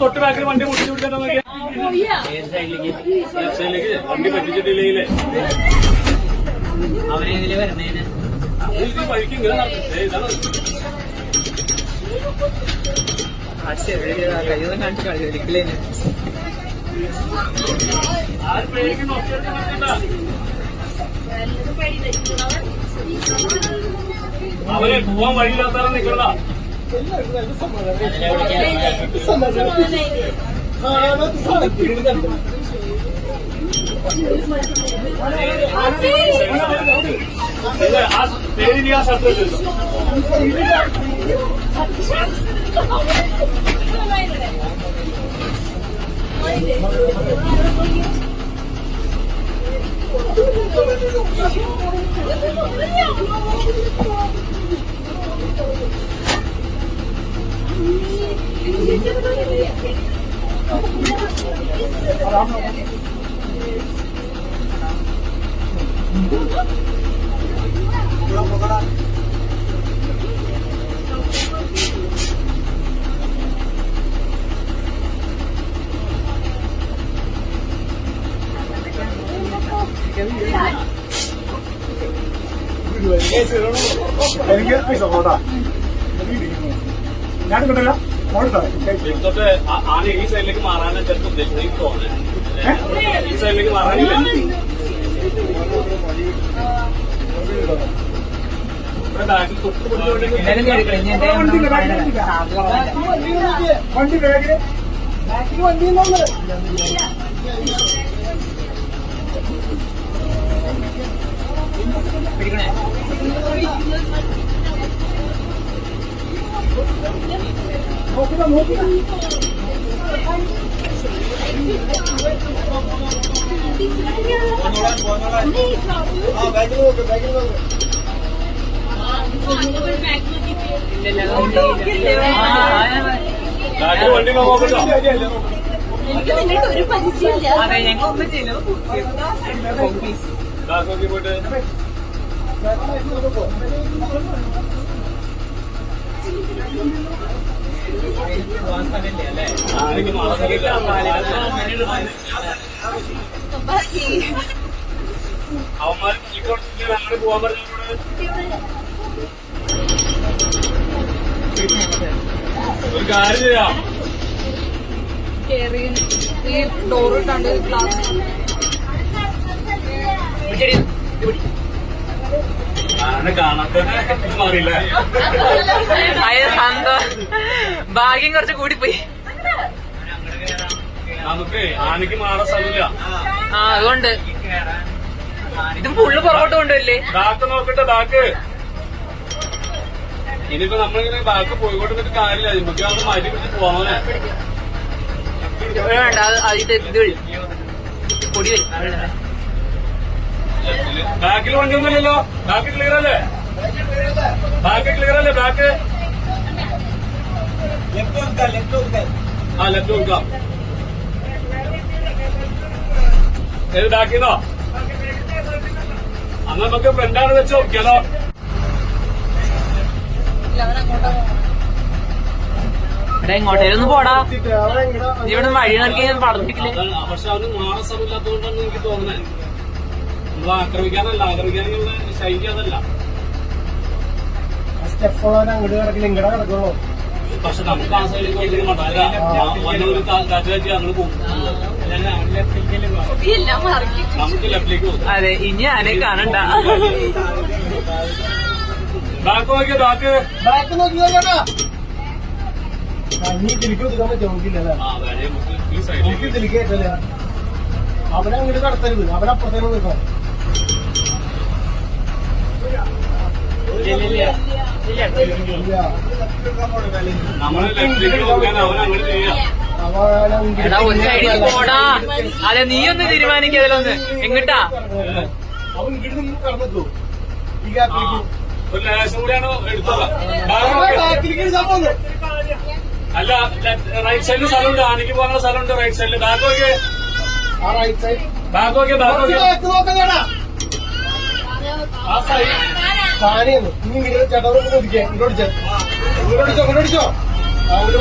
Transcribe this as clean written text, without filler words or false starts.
തൊട്ട് ബാക്കിൽ വണ്ടി മുട്ടിച്ചു വിട്ടാൽ വണ്ടി പറ്റിച്ചിട്ടില്ലേ അവനെ ഇതില് വരുന്നതിന് വഴിക്ക് ഇങ്ങനെ കഴിയൊന്നും കാണിച്ചു കളി ഒരിക്കലേന് അവരെ പോവാൻ വഴിയില്ലാത്ത നിൽക്കണ്ട പേരിന് ആ ശബ്ദം എനിക്ക് പൈസ പോട്ടാ ഞാൻ കിട്ടില്ല തൊട്ട് ആന ഈ സൈഡിലേക്ക് മാറാനാണ് ചെറുപ്പം ഉദ്ദേശിച്ചത് എനിക്ക് തോന്നുന്നത് ഈ സൈഡിലേക്ക് മാറാനില്ല ബാക്കിൽ വണ്ടി ബാഗില് ബാക്കിൽ വണ്ടി പിടിക്കണേ നോക്കില്ല നോക്കില്ല ബാഗിൽ നോക്ക് ബാഗിൽ നോക്ക് വണ്ടി നോക്കട്ടോ എനിക്ക് നിന്നിട്ട് ഒരു പരിചയമില്ല. അതെ ഞങ്ങൾ ഒന്നും ചെയ്യല്ലോ നോക്കി പോയിട്ട് ആനയ്ക്ക് മാസമില്ല അവന്മാർ അങ്ങനെ പോവാൻ പറഞ്ഞോട് ഒരു കാര്യം ചെയ്യാം ഈ ഡോറ് ഇട്ടാണ്ട് ഗ്ലാസ് ആന കാണാത്ത മാറിയില്ല ഭാഗ്യം കുറച്ച് കൂടിപ്പോയി നമുക്ക് ആനയ്ക്ക് മാറാൻ സ്ഥലമില്ല അതുകൊണ്ട് ഇതും ഫുള്ള് പുറകോട്ട് കൊണ്ടുവരില്ലേ ബാക്ക് നോക്കട്ടെ ബാക്ക് ഇനിയിപ്പോ നമ്മളിങ്ങനെ ബാക്ക് പോയിക്കൊണ്ടിരുന്നിട്ട് കാര്യമില്ല നമുക്ക് അത് മാറ്റി പിടിച്ച് പോവാനെ വേണ്ട ഇത് പൊടി വരും ബാക്കിൽ വണ്ടി ഒന്നുമില്ലല്ലോ ബാക്ക് ക്ലിയർ അല്ലേ ബാക്ക് ക്ലിയർ അല്ലേ ബാക്ക് ആ ലെഫ്റ്റ് കൊടുക്കാം ഏത് ബാക്കിന്നോ അന്ന് നമുക്ക് ഫ്രണ്ടാണ് വെച്ച് നോക്കിയാലോ ഇവിടെ എങ്ങോട്ടേലൊന്ന് പോടാ ഇവിടെ വഴി നോക്കി പടപ്പിക്കില്ലേ പക്ഷെ അവന് മാറാൻ സ്ഥലമില്ലാത്തതുകൊണ്ടാണ് എനിക്ക് തോന്നുന്നത് നമ്മൾ ആക്രമിക്കാനുള്ള ശൈലി അതല്ല സ്റ്റെപ്പ് അങ്ങോട്ട് കിടക്കില്ല ഇങ്ങടെ കിടക്കുള്ളൂ പക്ഷെ നമുക്ക് ആ സൈഡിലേക്ക് ഒരിക്കലും വന്നൊരു കാറ്റ് കാറ്റി അങ്ങനെ പോകും നമുക്ക് ലെഫ്റ്റിലേക്ക് പോകും അതെ ഇനി ആനെ കാണണ്ട ബാക്ക് നോക്കിയോ ബാക്ക് ബാക്ക് നോക്കിയോട്ടാ നീ തിരിക്ക് ഒതുക്കാൻ പറ്റുമോ നോക്കില്ലല്ലേ ആ വേണേ നമുക്ക് ഈ എനിക്ക് സൈഡിലേക്ക് തിരിക്കേറ്റല്ലേ അവനെ അങ്ങോട്ട് കടത്തരുത് അവനപ്പുറത്തേക്ക് നിൽക്കണം നമ്മള് ലെഫ്റ്റിലേക്ക് നോക്കാൻ അവൻ അങ്ങനെ ചെയ്യാം എടാ ഒരു സൈഡിൽ പോടാ അതെ നീ ഒന്ന് തീരുമാനിക്കുക അതിലൊന്ന് എങ്ങിട്ടാ അവൻ ഇങ്ങോട്ട് നിന്ന് കടന്നെത്തോ ഈ ആ, ഗ്യാപ്പിലേക്ക് ഒരു ലേശം കൂടിയാണ് എടുത്തോളാം അല്ല റൈറ്റ് സൈഡിൽ സ്ഥലമുണ്ട് ആനയ്ക്ക് പോകാനുള്ള സ്ഥലമുണ്ട് റൈറ്റ് സൈഡിൽ ബാക്ക് നോക്കിയേ റൈറ്റ് സൈഡ് ബാക്ക് നോക്കിയേ ബാക്ക് നോക്കിയേ നോക്കണേടാ ആ സൈഡ് താനെയാണ് ഇനി ഇങ്ങനെ ചേട്ടാ ഒതിക്കേ ഇങ്ങോട്ട് ഇങ്ങോട്ട് അടിച്ചോ ആ ഒരു